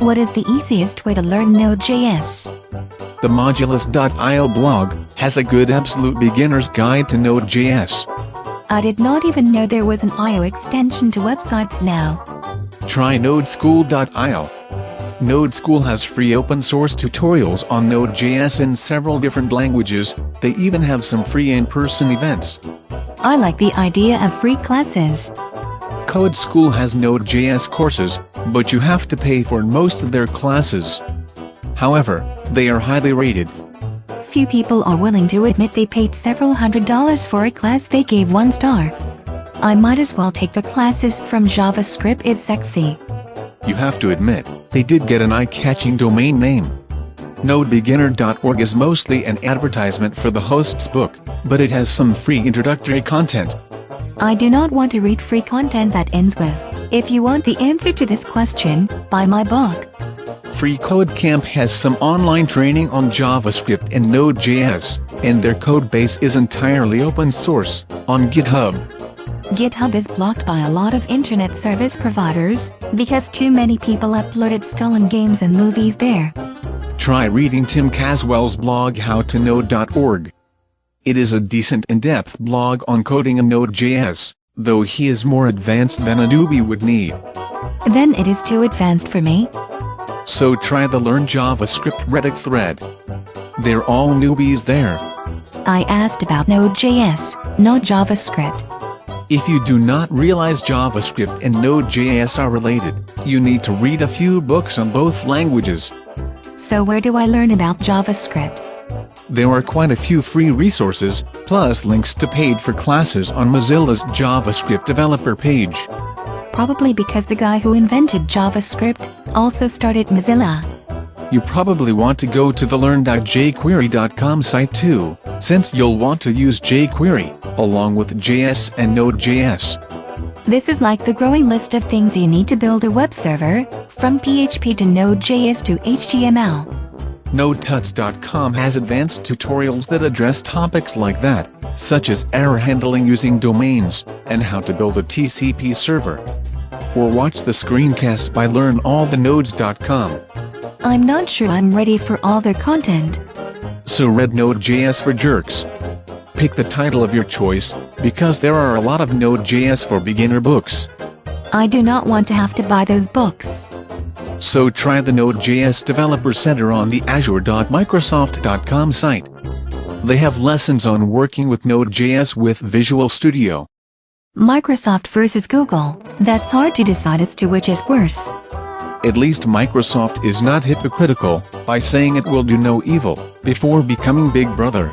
What is the easiest way to learn Node.js? The Modulus.io blog has a good absolute beginner's guide to Node.js. I did not even know there was an IO extension to websites now. Try NodeSchool.io. NodeSchool has free open source tutorials on Node.js in several different languages. They even have some free in-person events. I like the idea of free classes. CodeSchool has Node.js courses, but you have to pay for most of their classes. However, they are highly rated. Few people are willing to admit they paid several $100s for a class they gave 1 star. I might as well take the classes from JavaScriptIsSexy. You have to admit, they did get an eye-catching domain name. NodeBeginner.org is mostly an advertisement for the host's book, but it has some free introductory content. I do not want to read free content that ends with, "If you want the answer to this question, buy my book." Free Code Camp has some online training on JavaScript and Node.js, and their code base is entirely open source, on GitHub. GitHub is blocked by a lot of internet service providers, because too many people uploaded stolen games and movies there. Try reading Tim Caswell's blog howtonode.org. It is a decent in-depth blog on coding in Node.js, though he is more advanced than a newbie would need. Then it is too advanced for me. So try the Learn JavaScript Reddit thread. They're all newbies there. I asked about Node.js, not JavaScript. If you do not realize JavaScript and Node.js are related, you need to read a few books on both languages. So where do I learn about JavaScript? There are quite a few free resources, plus links to paid-for classes on Mozilla's JavaScript developer page. Probably because the guy who invented JavaScript also started Mozilla. You probably want to go to the learn.jquery.com site too, since you'll want to use jQuery, along with JS and Node.js. This is like the growing list of things you need to build a web server, from PHP to Node.js to HTML. NodeTuts.com has advanced tutorials that address topics like that, such as error handling using domains, and how to build a TCP server. Or watch the screencasts by LearnAllTheNodes.com. I'm not sure I'm ready for all their content. So read Node.js for Jerks. Pick the title of your choice, because there are a lot of Node.js for beginner books. I do not want to have to buy those books. So try the Node.js Developer Center on the azure.microsoft.com site. They have lessons on working with Node.js with Visual Studio. Microsoft versus Google, that's hard to decide as to which is worse. At least Microsoft is not hypocritical by saying it will do no evil before becoming Big Brother.